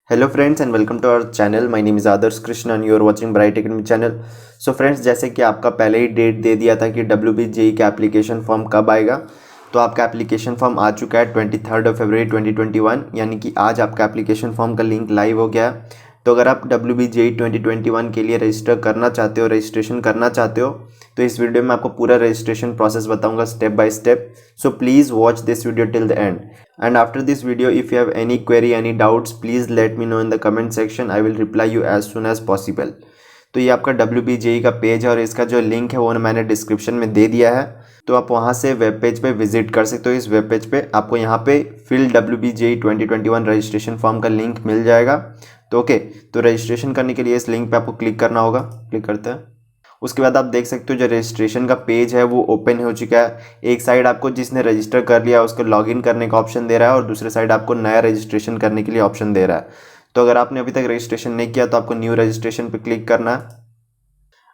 Hello friends and welcome to our channel. My name is Adarsh Krishna and you are watching bright academy channel. So friends, जैसे कि आपका पहले ही date दे दिया था कि WBJE का एप्लीकेशन फॉर्म कब आएगा, तो आपका एप्लीकेशन फॉर्म आ चुका है 23 फरवरी 2021, यानी कि आज आपका एप्लीकेशन फॉर्म का लिंक लाइव हो गया है। तो अगर आप WBJE 2021 के लिए रजिस्टर करना चाहते हो, रजिस्ट्रेशन करना चाहते हो, तो इस वीडियो में आपको पूरा रजिस्ट्रेशन प्रोसेस बताऊंगा step by step. So please watch this video till the end. And after this video, if you have any query, any doubts, please let me know in the comment section. I will reply you as soon as possible. तो ये आपका WBJE का page है और इसका जो link है वो मैंने डिस्क्रिप्शन में दे दिया है, तो आप वहाँ से वेब पेज पे विजिट कर सकते हो। इस वेब पेज पे आपको यहाँ पे फिल WBJE 2021 रजिस्ट्रेशन फॉर्म का लिंक मिल जाएगा। तो ओके, तो रजिस्ट्रेशन करने के लिए इस लिंक पे आपको क्लिक करना होगा। क्लिक करते हैं। उसके बाद आप देख सकते हो जो रजिस्ट्रेशन का पेज है वो ओपन हो चुका है। एक साइड आपको जिसने रजिस्टर कर लिया उसको लॉगिन करने का ऑप्शन दे रहा है और दूसरे साइड आपको नया रजिस्ट्रेशन करने के लिए ऑप्शन दे रहा है। तो अगर आपने अभी तक रजिस्ट्रेशन नहीं किया तो आपको न्यू रजिस्ट्रेशन पे क्लिक करना है।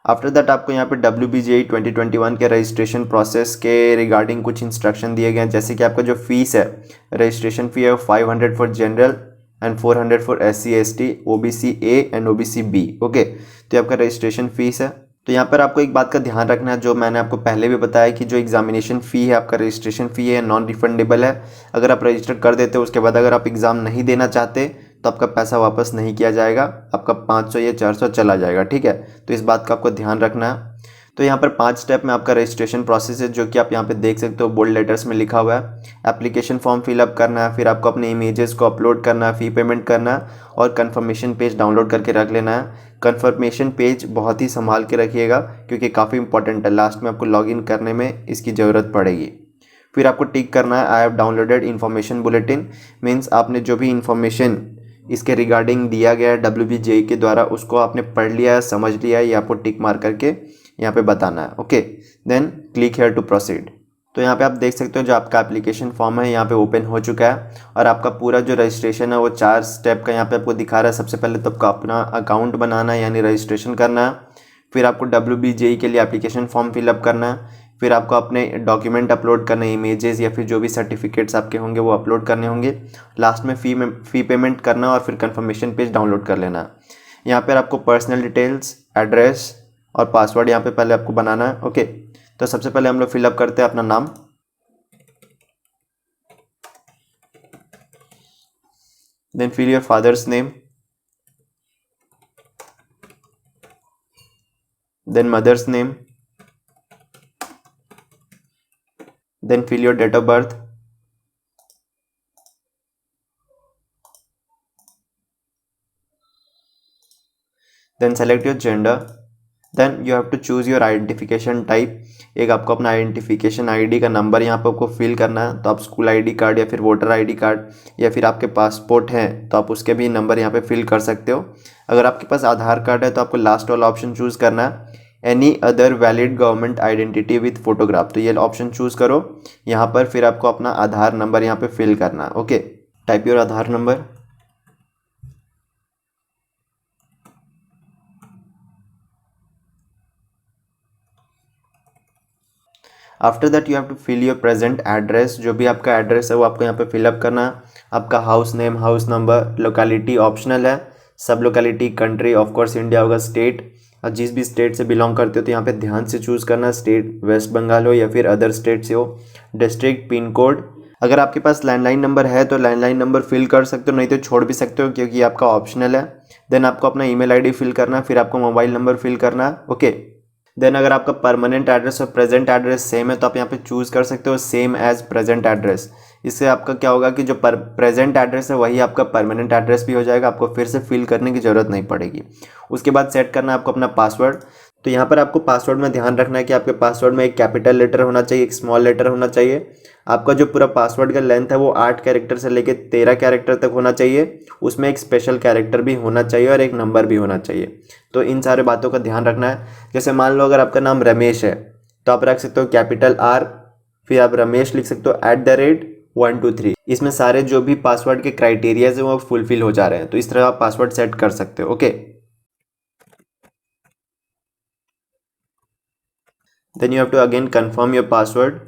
आफ्टर दैट आपको यहाँ पे WBJE 2021 के रजिस्ट्रेशन प्रोसेस के रिगार्डिंग कुछ इंस्ट्रक्शन दिए गए हैं, जैसे कि आपका जो फीस है, रजिस्ट्रेशन फ़ी है 500 for general and 400 for SC ST OBC A and OBC B। Okay, तो ये आपका रजिस्ट्रेशन फीस है। तो यहाँ पर आपको एक बात का ध्यान रखना है, जो मैंने आपको पहले भी बताया कि जो एग्जामिनेशन फ़ी है, आपका रजिस्ट्रेशन फ़ी है, नॉन रिफंडेबल है। अगर आप रजिस्टर कर देते हो उसके बाद अगर आप एग्ज़ाम नहीं देना चाहते तो आपका पैसा वापस नहीं किया जाएगा, आपका 500 या 400 चला जाएगा। ठीक है, तो इस बात का आपको ध्यान रखना है। तो यहाँ पर 5 स्टेप में आपका रजिस्ट्रेशन प्रोसेस है, जो कि आप यहाँ पे देख सकते हो बोल्ड लेटर्स में लिखा हुआ है। एप्लीकेशन फॉर्म फिलअप करना है, फिर आपको अपने इमेजेस को अपलोड करना है, फ़ी पेमेंट करना है और कन्फर्मेशन पेज डाउनलोड करके रख लेना है। कन्फर्मेशन पेज बहुत ही संभाल के रखिएगा क्योंकि काफ़ी इंपॉर्टेंट है, लास्ट में आपको लॉगिन करने में इसकी ज़रूरत पड़ेगी। फिर आपको टिक करना है I have downloaded information bulletin, means आपने जो भी इन्फॉर्मेशन इसके रिगार्डिंग दिया गया है WBJE के द्वारा उसको आपने पढ़ लिया है, समझ लिया है, ये आपको टिक मार करके यहाँ पे बताना है। Okay, then click here to proceed. तो यहाँ पे आप देख सकते हो जो आपका एप्लीकेशन फॉर्म है यहाँ पे ओपन हो चुका है और आपका पूरा जो रजिस्ट्रेशन है वो 4 स्टेप का यहाँ पे आपको दिखा रहा है। सबसे पहले तो आपको अपना अकाउंट बनाना है, यानी रजिस्ट्रेशन करना है। फिर आपको WBJE के लिए एप्लीकेशन फॉर्म फिलअप करना है। फिर आपको अपने डॉक्यूमेंट अपलोड करने, इमेजेस या फिर जो भी सर्टिफिकेट्स आपके होंगे वो अपलोड करने होंगे। लास्ट में फ़ी पेमेंट करना और फिर कन्फर्मेशन पेज डाउनलोड कर लेना है। यहाँ पर आपको पर्सनल डिटेल्स, एड्रेस और पासवर्ड यहाँ पे पहले आपको बनाना है। ओके, तो सबसे पहले हम लोग फिलअप करते हैं अपना नाम, then fill your father's name, then mother's name, then fill your date of birth, then select your gender, then you have to choose your identification type. एक आपको अपना आइडेंटिफिकेशन ID का नंबर यहाँ पर आपको फिल करना है, तो आप स्कूल ID कार्ड या फिर वोटर ID कार्ड या फिर आपके पासपोर्ट है तो आप उसके भी नंबर यहाँ पे फिल कर सकते हो। अगर आपके पास आधार कार्ड है तो आपको लास्ट वाला ऑप्शन चूज़ करना है, any other valid government identity with photograph, तो ये ऑप्शन चूज़ करो यहाँ पर। फिर आपको अपना आधार नंबर यहाँ पे फिल करना है। Okay, type your Aadhaar number, after that you have to fill your present address. जो भी आपका एड्रेस है वो आपको यहाँ पे फिलअप करना है। आपका house name, house number, locality optional है, सब locality, country of course India होगा, स्टेट और जिस भी स्टेट से बिलोंग करते हो तो यहाँ पे ध्यान से चूज़ करना, स्टेट वेस्ट बंगाल हो या फिर अदर स्टेट से हो, डिस्ट्रिक्ट, पिन कोड। अगर आपके पास लैंडलाइन नंबर है तो लैंडलाइन नंबर फिल कर सकते हो, नहीं तो छोड़ भी सकते हो क्योंकि आपका ऑप्शनल है। देन आपको अपना ईमेल ID फिल करना है, फिर आपको मोबाइल नंबर फिल करना है। ओके, देन अगर आपका परमानेंट एड्रेस और प्रेजेंट एड्रेस सेम है तो आप यहाँ पे चूज़ कर सकते हो सेम एज प्रेजेंट एड्रेस। इससे आपका क्या होगा कि जो प्रेजेंट एड्रेस है वही आपका परमानेंट एड्रेस भी हो जाएगा, आपको फिर से फिल करने की ज़रूरत नहीं पड़ेगी। उसके बाद सेट करना है आपको अपना पासवर्ड। तो यहाँ पर आपको पासवर्ड में ध्यान रखना है कि आपके पासवर्ड में एक कैपिटल लेटर होना चाहिए, एक स्मॉल लेटर होना चाहिए। आपका जो पूरा पासवर्ड का लेंथ है वो 8 कैरेक्टर से लेकर 13 कैरेक्टर तक होना चाहिए। उसमें एक स्पेशल कैरेक्टर भी होना चाहिए और एक नंबर भी होना चाहिए। तो इन सारे बातों का ध्यान रखना है। जैसे मान लो अगर आपका नाम रमेश है तो आप रख सकते हो कैपिटल R, फिर आप रमेश लिख सकते हो @123। इसमें सारे जो भी पासवर्ड के क्राइटेरियाज हैं वो फुलफिल हो जा रहे हैं, तो इस तरह आप पासवर्ड सेट कर सकते हो। Okay, then you have to again confirm your password.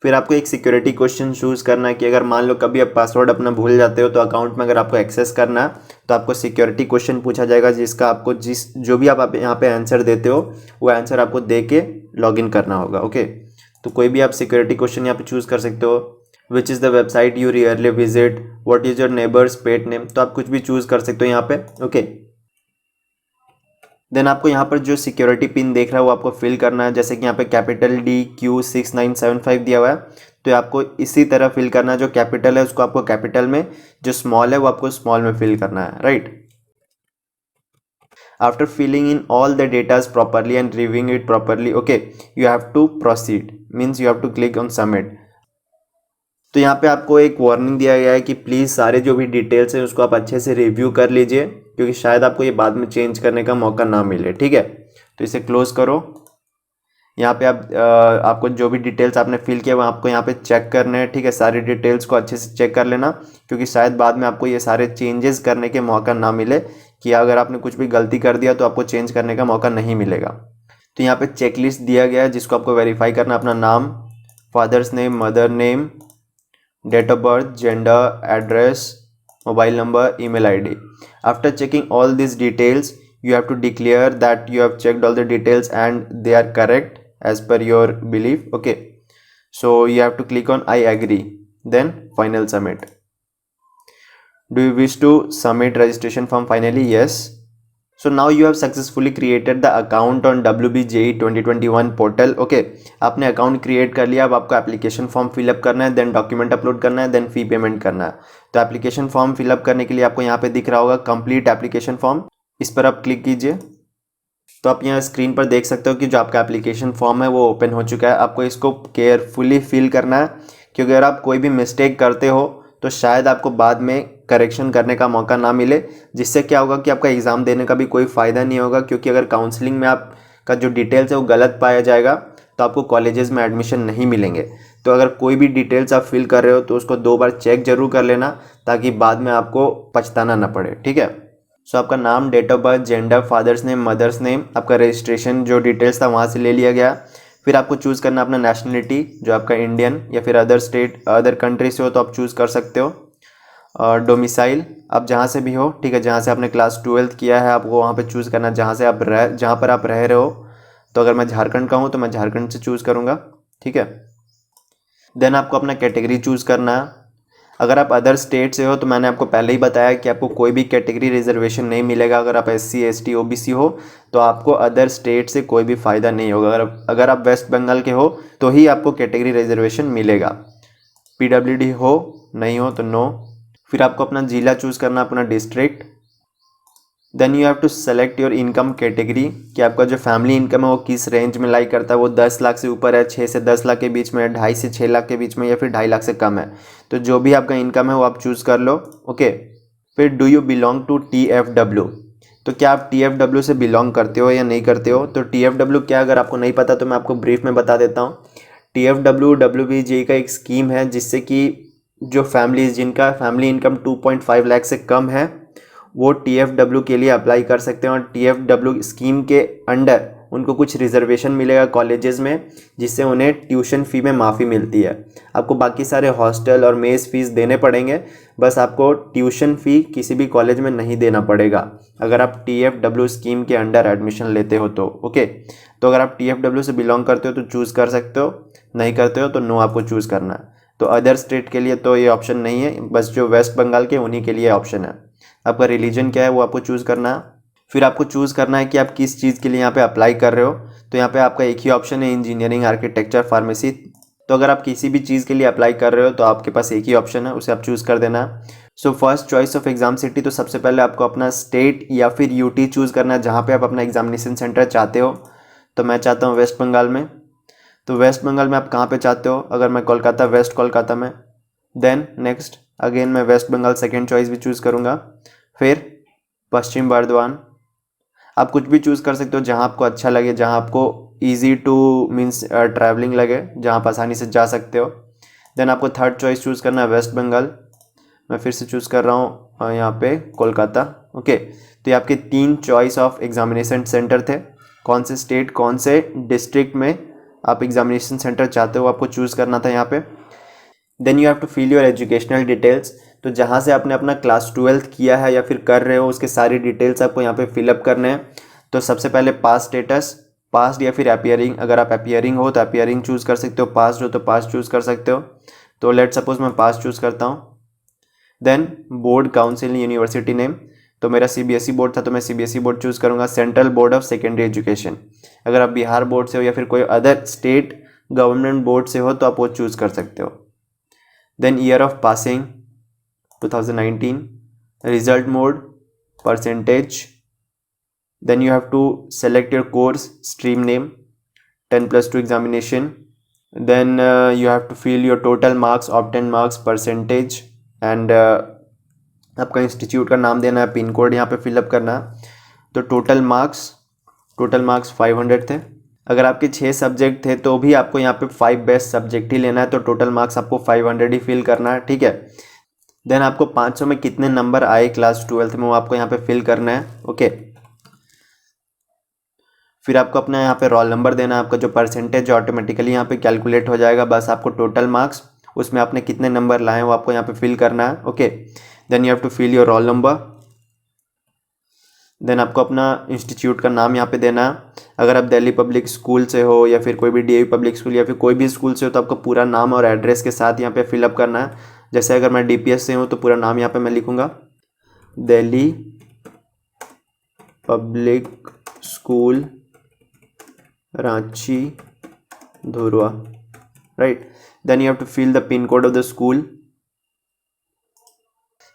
फिर आपको एक सिक्योरिटी क्वेश्चन चूज़ करना है कि अगर मान लो कभी आप पासवर्ड अपना भूल जाते हो तो अकाउंट में अगर आपको एक्सेस करना है तो आपको सिक्योरिटी क्वेश्चन पूछा जाएगा, जिसका आपको जो भी आप यहाँ पे आंसर देते हो वो आंसर आपको दे के लॉगिन करना होगा। ओके, तो कोई भी आप सिक्योरिटी क्वेश्चन यहाँ पे चूज़ कर सकते हो। Which is the website you rarely visit, what is your neighbours pet name, तो आप कुछ भी चूज़ कर सकते हो यहाँ पे। ओके, देन आपको यहाँ पर जो सिक्योरिटी पिन देख रहा है वो आपको फिल करना है। जैसे कि यहाँ पे $DQ6975 दिया हुआ है, तो आपको इसी तरह फिल करना है। जो कैपिटल है उसको आपको कैपिटल में, जो स्मॉल है वो आपको स्मॉल में फिल करना है, right. After filling in all the datas properly and reviewing it properly, okay, you have to proceed, means you have to click on submit. तो यहाँ पे आपको एक वार्निंग दिया गया है कि प्लीज़ सारे जो भी डिटेल्स हैं उसको आप अच्छे से रिव्यू कर लीजिए, क्योंकि शायद आपको ये बाद में चेंज करने का मौका ना मिले, ठीक है। तो इसे क्लोज करो। यहाँ पे आपको जो भी डिटेल्स आपने फिल किया वो आपको यहाँ पे चेक करने हैं, ठीक है। सारी डिटेल्स को अच्छे से चेक कर लेना, क्योंकि शायद बाद में आपको ये सारे चेंजेस करने के मौका ना मिले, कि अगर आपने कुछ भी गलती कर दिया तो आपको चेंज करने का मौका नहीं मिलेगा। तो यहाँ पे चेकलिस्ट दिया गया है जिसको आपको वेरीफाई करना, अपना नाम, father's name, mother name, date of birth, gender, address, mobile number, email ID. After checking all these details, you have to declare that you have checked all the details and they are correct as per your belief. Okay, so you have to click on I agree, then final submit. Do you wish to submit registration form finally? Yes. So now you have successfully created the account on WBJE 2021 portal. Okay, आपने account create कर लिया। अब आपको application form fill up करना है, then document upload करना है, then fee payment करना है। तो एप्लीकेशन फॉर्म फिलअप करने के लिए आपको यहाँ पे दिख रहा होगा कंप्लीट एप्लीकेशन फॉर्म, इस पर आप क्लिक कीजिए। तो आप यहाँ स्क्रीन पर देख सकते हो कि जो आपका एप्लीकेशन फॉर्म है वो ओपन हो चुका है। आपको इसको केयरफुली फिल करना है, क्योंकि अगर आप कोई भी मिस्टेक करते हो तो शायद आपको बाद में करेक्शन करने का मौका ना मिले, जिससे क्या होगा कि आपका एग्ज़ाम देने का भी कोई फ़ायदा नहीं होगा। क्योंकि अगर काउंसलिंग में आपका जो डिटेल्स है वो गलत पाया जाएगा तो आपको कॉलेजेस में एडमिशन नहीं मिलेंगे। तो अगर कोई भी डिटेल्स आप फिल कर रहे हो तो उसको 2 बार चेक जरूर कर लेना, ताकि बाद में आपको पछताना ना पड़े, ठीक है। सो आपका नाम, date of birth, gender, father's name, mother's name, आपका रजिस्ट्रेशन जो डिटेल्स था वहाँ से ले लिया गया। फिर आपको चूज़ करना अपना नेशनलिटी, जो आपका इंडियन या फिर अदर स्टेट अदर कंट्री से हो तो आप चूज़ कर सकते हो। डोमिसाइल, आप जहाँ से भी हो, ठीक है, जहाँ से आपने क्लास 12th किया है आपको वहाँ पे चूज़ करना, जहाँ पर आप रह रहे हो। तो अगर मैं झारखंड का हूँ तो मैं झारखंड से चूज़ करूँगा, ठीक है। देन आपको अपना कैटेगरी चूज़ करना है। अगर आप अदर स्टेट से हो तो मैंने आपको पहले ही बताया कि आपको कोई भी कैटेगरी रिजर्वेशन नहीं मिलेगा। अगर आप SC ST OBC हो तो आपको अदर स्टेट से कोई भी फ़ायदा नहीं होगा। अगर आप वेस्ट बंगाल के हो तो ही आपको कैटेगरी रिजर्वेशन मिलेगा। PWD हो, नहीं हो तो नो। फिर आपको अपना ज़िला चूज़ करना, अपना district. Then you have to select your income category, कि आपका जो फैमिली इनकम है वो किस रेंज में लाई करता है। वो 10 लाख से ऊपर है, 6 से 10 लाख के बीच में है, 2.5 से 6 लाख के बीच में, या फिर 2.5 लाख से कम है। तो जो भी आपका इनकम है वो आप चूज़ कर लो, ओके। फिर do you belong to TFW, तो क्या आप TFW से बिलोंग करते हो या नहीं करते हो। तो TFW क्या, अगर आपको नहीं पता तो मैं आपको ब्रीफ में बता देता हूँ। TFW WBJE का एक स्कीम है जिससे कि जो फैमिलीज जिनका फैमिली इनकम 2.5 लाख से कम है वो TFW के लिए अप्लाई कर सकते हैं। और TFW स्कीम के अंडर उनको कुछ रिजर्वेशन मिलेगा कॉलेजेस में, जिससे उन्हें ट्यूशन फ़ी में माफ़ी मिलती है। आपको बाकी सारे हॉस्टल और मेस फीस देने पड़ेंगे, बस आपको ट्यूशन फ़ी किसी भी कॉलेज में नहीं देना पड़ेगा अगर आप TFW स्कीम के अंडर एडमिशन लेते हो तो, ओके। तो अगर आप TFW से बिलोंग करते हो तो चूज़ कर सकते हो, नहीं करते हो तो नो आपको चूज़ करना है। तो अदर स्टेट के लिए तो ये ऑप्शन नहीं है, बस जो वेस्ट बंगाल के उन्हीं के लिए ऑप्शन है। आपका रिलीजन क्या है वो आपको चूज़ करना है। फिर आपको चूज़ करना है कि आप किस चीज़ के लिए यहाँ पे अप्लाई कर रहे हो। तो यहाँ पे आपका एक ही ऑप्शन है, इंजीनियरिंग, आर्किटेक्चर, फार्मेसी। तो अगर आप किसी भी चीज़ के लिए अप्लाई कर रहे हो तो आपके पास एक ही ऑप्शन है, उसे आप चूज़ कर देना। So first choice of exam city, तो सबसे पहले आपको अपना स्टेट या फिर UT चूज़ करना है जहाँ पर आप अपना एग्जामिनेशन सेंटर चाहते हो। तो मैं चाहता हूँ वेस्ट बंगाल में। तो वेस्ट बंगाल में आप कहाँ पे चाहते हो, अगर मैं कोलकाता, वेस्ट कोलकाता में। देन नेक्स्ट अगेन मैं वेस्ट बंगाल सेकेंड चॉइस भी चूज़ करूँगा। फिर पश्चिम बर्धमान, आप कुछ भी चूज़ कर सकते हो जहाँ आपको अच्छा लगे, जहाँ आपको ईजी टू मीन्स ट्रैवलिंग लगे, जहाँ आप आसानी से जा सकते हो। देन आपको थर्ड चॉइस चूज़ करना है वेस्ट बंगाल। मैं फिर से चूज़ कर रहा हूँ यहाँ पे कोलकाता, ओके। तो ये आपके 3 चॉइस ऑफ एग्जामिनेशन सेंटर थे, कौन से स्टेट कौन से डिस्ट्रिक्ट में आप एग्जामिनेशन सेंटर चाहते हो आपको चूज़ करना था यहाँ पे। Then you have to fill your educational details, तो जहाँ से आपने अपना क्लास 12th किया है या फिर कर रहे हो उसके सारी डिटेल्स आपको यहाँ पे फिलअप करने हैं। तो सबसे पहले पास स्टेटस, पास्ट या फिर अपीयरिंग, अगर आप अपीयरिंग हो तो अपीयरिंग चूज़ कर सकते हो, पास्ट हो तो पास्ट चूज़ कर सकते हो। तो लेट सपोज मैं पास्ट चूज़ करता हूँ। Then board, council, university name, तो मेरा सीबीएसई बोर्ड था तो मैं सीबीएसई बोर्ड चूज़ करूँगा। Central board of secondary education, अगर आप बिहार बोर्ड से हो या फिर कोई अदर स्टेट गवर्नमेंट बोर्ड से हो तो आप वो चूज़ कर सकते हो। Then year of passing 2019, result mode, percentage, then you have to select your course stream name, 10+2 examination, then you have to fill your total marks, obtained marks, percentage and आपका institute का नाम देना है, pin code यहाँ पे fill up करना है। तो टोटल मार्क्स 500 थे। अगर आपके 6 सब्जेक्ट थे तो भी आपको यहाँ पे 5 बेस्ट सब्जेक्ट ही लेना है, तो टोटल मार्क्स आपको 500 ही फिल करना है, ठीक है। देन आपको 500 में कितने नंबर आए क्लास 12th में वो आपको यहाँ पे फिल करना है, ओके। फिर आपको अपना यहाँ पे रोल नंबर देना है, आपका जो परसेंटेज ऑटोमेटिकली यहाँ पे कैलकुलेट हो जाएगा, बस आपको टोटल मार्क्स उसमें आपने कितने नंबर लाए हैं वो आपको यहाँ पे फिल करना है, okay. Then you have to fill your roll number. Then आपको अपना इंस्टीट्यूट का नाम यहाँ पे देना है। अगर आप दिल्ली पब्लिक स्कूल से हो या फिर कोई भी डीएवी पब्लिक स्कूल या फिर कोई भी स्कूल से हो तो आपको पूरा नाम और एड्रेस के साथ यहाँ पे फिलअप करना है। जैसे अगर मैं डीपीएस से हूँ तो पूरा नाम यहाँ पे मैं लिखूँगा, Delhi public school Ranchi Dhurwa, right. Then you have to fill the pin code of the school.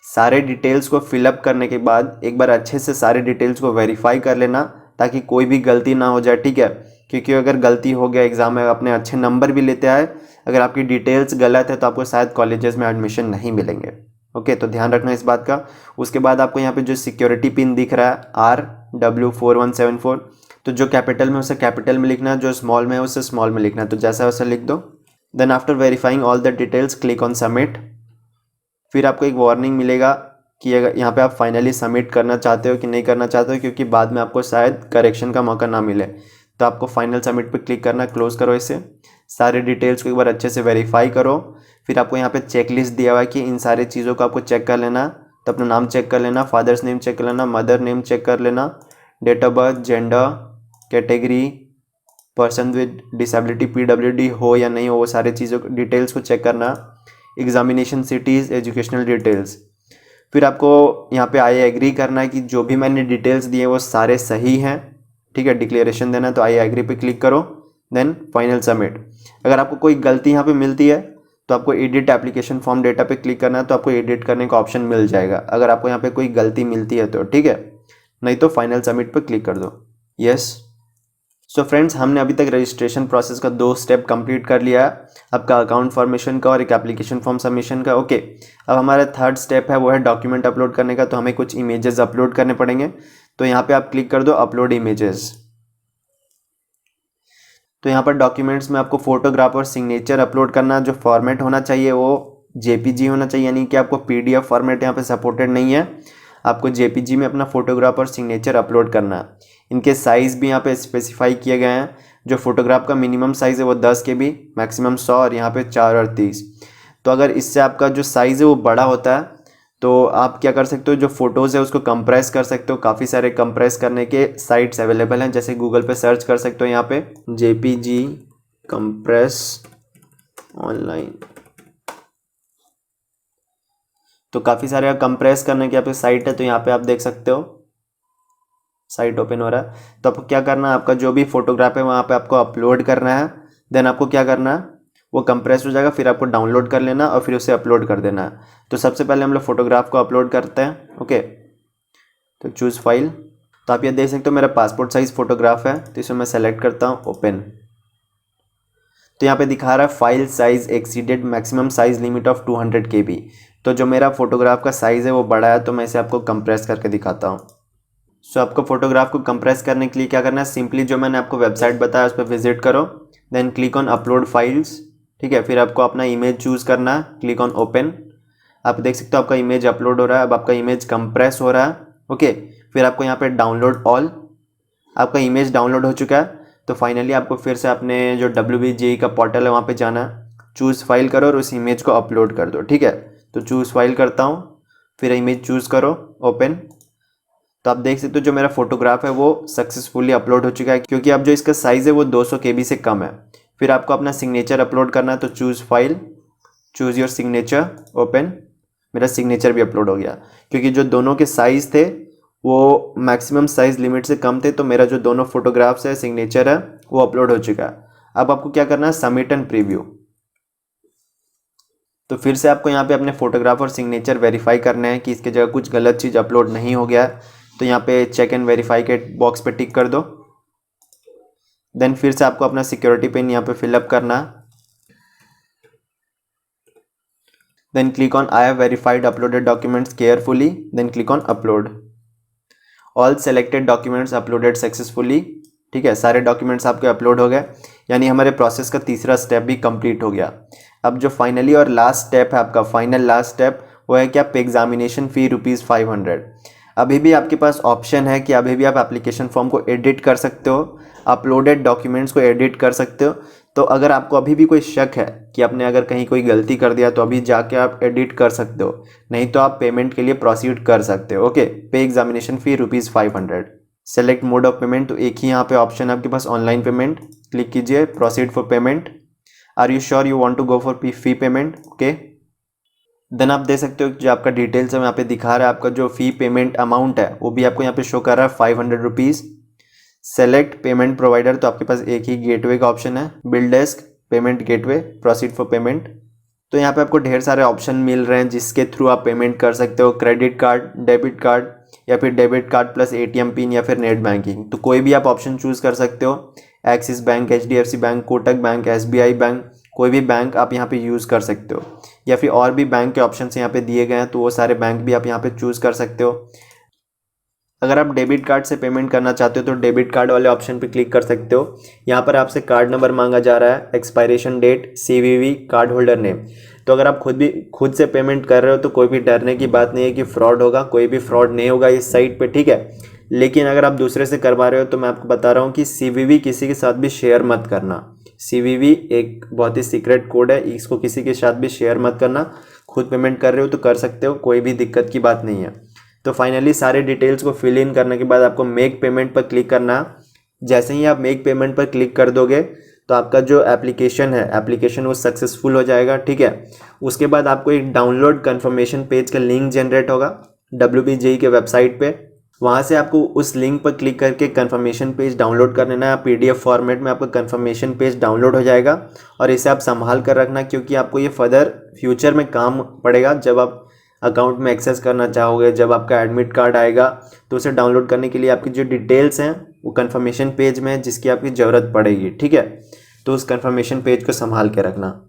सारे डिटेल्स को फिलअप करने के बाद एक बार अच्छे से सारे डिटेल्स को वेरीफाई कर लेना ताकि कोई भी गलती ना हो जाए, ठीक है। क्योंकि अगर गलती हो गया एग्ज़ाम में अपने अच्छे नंबर भी लेते आए, अगर आपकी डिटेल्स गलत है तो आपको शायद कॉलेजेस में एडमिशन नहीं मिलेंगे, ओके। तो ध्यान रखना इस बात का। उसके बाद आपको यहाँ पे जो सिक्योरिटी पिन दिख रहा है RW4174, तो जो कैपिटल में उसे कैपिटल में लिखना है, जो स्मॉल में है उसे स्मॉल में लिखना है, तो जैसा वैसा लिख दो। Then after verifying all the details click on submit. फिर आपको एक वार्निंग मिलेगा कि अगर यहाँ पे आप फाइनली सबमिट करना चाहते हो कि नहीं करना चाहते हो, क्योंकि बाद में आपको शायद करेक्शन का मौका ना मिले। तो आपको फाइनल सबमिट पे क्लिक करना, क्लोज करो इसे। सारे डिटेल्स को एक बार अच्छे से वेरीफाई करो। फिर आपको यहाँ पे चेक लिस्ट दिया हुआ है कि इन सारे चीज़ों को आपको चेक कर लेना। तो अपना नाम चेक कर लेना, फादर्स नेम चेक कर लेना, मदर नेम चेक कर लेना, date of birth, gender, category, person with disability PWD हो या नहीं हो, वो सारे चीज़ों डिटेल्स को चेक करना। Examination cities, educational details. फिर आपको यहाँ पे आई एग्री करना है कि जो भी मैंने डिटेल्स दिए वो सारे सही हैं, ठीक है। डिक्लेरेशन देना है तो आई एग्री पे क्लिक करो, देन फाइनल सबमिट। अगर आपको कोई गलती यहाँ पे मिलती है तो आपको एडिट एप्लीकेशन फॉर्म डेटा पे क्लिक करना है, तो आपको एडिट करने का ऑप्शन मिल जाएगा अगर आपको यहाँ पे कोई गलती मिलती है तो, ठीक है। नहीं तो फाइनल सबमिट पे क्लिक कर दो, यस। सो फ्रेंड्स, हमने अभी तक रजिस्ट्रेशन प्रोसेस का 2 स्टेप कंप्लीट कर लिया है, आपका अकाउंट फॉर्मेशन का और एक एप्लीकेशन फॉर्म सबमिशन का, ओके। अब हमारा 3rd स्टेप है वो है डॉक्यूमेंट अपलोड करने का। तो हमें कुछ इमेजेस अपलोड करने पड़ेंगे, तो यहाँ पे आप क्लिक कर दो अपलोड इमेजेस। तो यहाँ पर डॉक्यूमेंट्स में आपको फोटोग्राफ और सिग्नेचर अपलोड करना। जो फॉर्मेट होना चाहिए वो JPG होना चाहिए, यानी कि आपको PDF फॉर्मेट यहाँ पे सपोर्टेड नहीं है। आपको JPG में अपना फोटोग्राफ और सिग्नेचर अपलोड करना है। इनके साइज़ भी यहाँ पे स्पेसिफाई किए गए हैं। जो फोटोग्राफ का मिनिमम साइज़ है वो 10 KB, मैक्सिमम 100 और यहाँ पे 4 और 30। तो अगर इससे आपका जो साइज़ है वो बड़ा होता है तो आप क्या कर सकते हो, जो फ़ोटोज़ है उसको कंप्रेस कर सकते हो। काफ़ी सारे कंप्रेस करने के साइट्स अवेलेबल हैं, जैसे गूगल पे सर्च कर सकते हो यहाँ पे JPG कंप्रेस ऑनलाइन। तो काफ़ी सारे कंप्रेस करने की यहाँ पे साइट है, तो यहाँ पे आप देख सकते हो साइट ओपन हो रहा है। तो आपको क्या करना है, आपका जो भी फोटोग्राफ है वहाँ पे आपको अपलोड करना है। देन आपको क्या करना है, वो कंप्रेस हो जाएगा, फिर आपको डाउनलोड कर लेना और फिर उसे अपलोड कर देना है। तो सबसे पहले हम लोग फोटोग्राफ को अपलोड करते हैं, ओके। तो चूज़ फाइल। तो आप ये देख सकते हो मेरा पासपोर्ट साइज़ फ़ोटोग्राफ है, तो इसे मैं सेलेक्ट करता हूँ, ओपन। तो यहाँ पे दिखा रहा है file size exceeded maximum size limit of 200 KB। तो जो मेरा फोटोग्राफ का साइज़ है वो बड़ा है, तो मैं इसे आपको कंप्रेस करके दिखाता हूँ। सो आपको फोटोग्राफ को कंप्रेस करने के लिए क्या करना है, सिंपली जो मैंने आपको वेबसाइट बताया उस पर विजिट करो, then click on upload files, ठीक है। फिर आपको अपना इमेज चूज़ करना है, क्लिक ऑन ओपन। आप देख सकते हो आपका इमेज अपलोड हो रहा है। अब आपका इमेज कंप्रेस हो रहा है, ओके। फिर आपको यहाँ पे डाउनलोड ऑल, आपका इमेज डाउनलोड हो चुका है। तो फाइनली आपको फिर से अपने जो WBJEE का पोर्टल है वहाँ पे जाना है, चूज़ फाइल करो और उस इमेज को अपलोड कर दो। ठीक है, तो चूज़ फाइल करता हूँ, फिर इमेज चूज़ करो, ओपन। तो आप देख सकते हो जो मेरा फोटोग्राफ है वो सक्सेसफुली अपलोड हो चुका है, क्योंकि अब जो इसका साइज़ है वो 200 KB से कम है। फिर आपको अपना सिग्नेचर अपलोड करना है, तो choose file, choose your signature, open. मेरा सिग्नेचर भी अपलोड हो गया, क्योंकि जो दोनों के साइज़ थे वो मैक्सिमम साइज़ लिमिट से कम थे, तो मेरा जो दोनों फोटोग्राफ्स है, सिग्नेचर है, वो अपलोड हो चुका है। अब आपको क्या करना है, सबमिट एंड प्रीव्यू। तो फिर से आपको यहाँ पे अपने फोटोग्राफ और सिग्नेचर वेरीफाई करना है कि इसके जगह कुछ गलत चीज़ अपलोड नहीं हो गया है। तो यहाँ पे चेक एंड वेरीफाई के बॉक्स पे टिक कर दो। देन फिर से आपको अपना सिक्योरिटी पिन यहाँ पे फिलअप करना है। Then click on I have verified uploaded documents carefully, then click on upload. All selected documents uploaded successfully. ठीक है, सारे डॉक्यूमेंट्स आपके अपलोड हो गए, यानी हमारे प्रोसेस का तीसरा स्टेप भी कंप्लीट हो गया। अब जो फाइनली और लास्ट स्टेप है आपका, फाइनल लास्ट स्टेप, वो है कि आप एग्जामिनेशन फ़ी ₹500। अभी भी आपके पास ऑप्शन है कि अभी भी आप एप्लीकेशन फॉर्म को एडिट कर सकते हो, अपलोडेड डॉक्यूमेंट्स को एडिट कर सकते हो। तो अगर आपको अभी भी कोई शक है कि आपने अगर कहीं कोई गलती कर दिया, तो अभी जाके आप एडिट कर सकते हो, नहीं तो आप पेमेंट के लिए प्रोसीड कर सकते हो। Okay, pay examination fee ₹500। Select mode of payment, तो एक ही यहाँ पे ऑप्शन है आपके पास, ऑनलाइन पेमेंट। क्लिक कीजिए, proceed for payment. Are you sure you want to go for fee payment? Okay, then आप दे सकते हो जो आपका डिटेल्स है यहाँ पे दिखा रहा है, आपका जो फ़ी पेमेंट अमाउंट है वो भी आपको यहाँ पे शो कर रहा है, ₹500। सेलेक्ट पेमेंट प्रोवाइडर, तो आपके पास एक ही गेटवे का ऑप्शन है, bill desk, payment gateway, proceed for payment. तो यहाँ पे आपको ढेर सारे ऑप्शन मिल रहे हैं जिसके थ्रू आप पेमेंट कर सकते हो, क्रेडिट कार्ड, डेबिट कार्ड, या फिर debit card plus ATM pin, या फिर नेट बैंकिंग। तो कोई भी आप ऑप्शन चूज़ कर सकते हो, axis bank, HDFC bank, Kotak bank, SBI bank, कोई भी बैंक आप यहाँ पे यूज़ कर सकते हो, या फिर और भी बैंक के ऑप्शन यहाँ पे दिए गए हैं, तो वो सारे बैंक भी आप यहाँ पे चूज़ कर सकते हो। अगर आप डेबिट कार्ड से पेमेंट करना चाहते हो तो डेबिट कार्ड वाले ऑप्शन पे क्लिक कर सकते हो। यहाँ पर आपसे कार्ड नंबर मांगा जा रहा है, expiration date, CVV, card holder name. तो अगर आप खुद से पेमेंट कर रहे हो तो कोई भी डरने की बात नहीं है कि फ्रॉड होगा, कोई भी फ्रॉड नहीं होगा इस साइट पे। ठीक है, लेकिन अगर आप दूसरे से करवा रहे हो तो मैं आपको बता रहा हूँ कि CVV किसी के साथ भी शेयर मत करना। CVV एक बहुत ही सीक्रेट कोड है, इसको किसी के साथ भी शेयर मत करना। खुद पेमेंट कर रहे हो तो कर सकते हो, कोई भी दिक्कत की बात नहीं है। तो फाइनली सारे डिटेल्स को फिल इन करने के बाद आपको मेक पेमेंट पर क्लिक करना। जैसे ही आप मेक पेमेंट पर क्लिक कर दोगे तो आपका जो एप्लीकेशन वो सक्सेसफुल हो जाएगा। ठीक है, उसके बाद आपको एक डाउनलोड कन्फर्मेशन पेज का लिंक जनरेट होगा WBJEE के वेबसाइट पे। वहाँ से आपको उस लिंक पर क्लिक करके कन्फर्मेशन पेज डाउनलोड कर लेना है। PDF फॉर्मेट में आपका कन्फर्मेशन पेज डाउनलोड हो जाएगा, और इसे आप संभाल कर रखना, क्योंकि आपको ये फर्दर फ्यूचर में काम पड़ेगा। जब आप अकाउंट में एक्सेस करना चाहोगे, जब आपका एडमिट कार्ड आएगा, तो उसे डाउनलोड करने के लिए आपकी जो डिटेल्स हैं वो कन्फर्मेशन पेज में है, जिसकी आपकी ज़रूरत पड़ेगी। ठीक है, तो उस कन्फर्मेशन पेज को संभाल के रखना।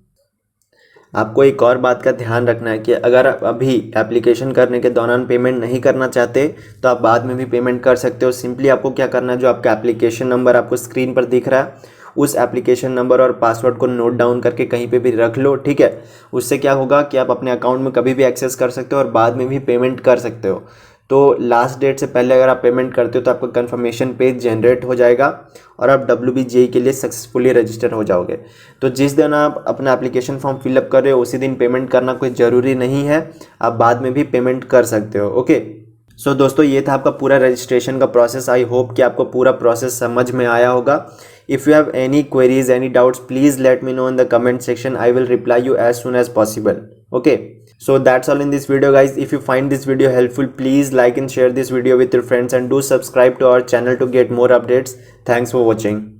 आपको एक और बात का ध्यान रखना है कि अगर आप अभी एप्लीकेशन करने के दौरान पेमेंट नहीं करना चाहते तो आप बाद में भी पेमेंट कर सकते हो। सिंपली आपको क्या करना है, जो आपका एप्लीकेशन नंबर आपको स्क्रीन पर दिख रहा है, उस एप्लीकेशन नंबर और पासवर्ड को नोट डाउन करके कहीं पे भी रख लो। ठीक है, उससे क्या होगा कि आप अपने अकाउंट में कभी भी एक्सेस कर सकते हो और बाद में भी पेमेंट कर सकते हो। तो लास्ट डेट से पहले अगर आप पेमेंट करते हो तो आपका कन्फर्मेशन पेज जनरेट हो जाएगा और आप WBJEE के लिए सक्सेसफुली रजिस्टर हो जाओगे। तो जिस दिन आप अपना एप्लीकेशन फॉर्म फिलअप कर रहे हो उसी दिन पेमेंट करना कोई ज़रूरी नहीं है, आप बाद में भी पेमेंट कर सकते हो। ओके, सो दोस्तों ये था आपका पूरा रजिस्ट्रेशन का प्रोसेस। आई होप कि आपको पूरा प्रोसेस समझ में आया होगा। If you have any queries, any doubts, please let me know in the comment section. I will reply you as soon as possible. Okay, so that's all in this video guys. If you find this video helpful, please like and share this video with your friends, and do subscribe to our channel to get more updates. Thanks for watching.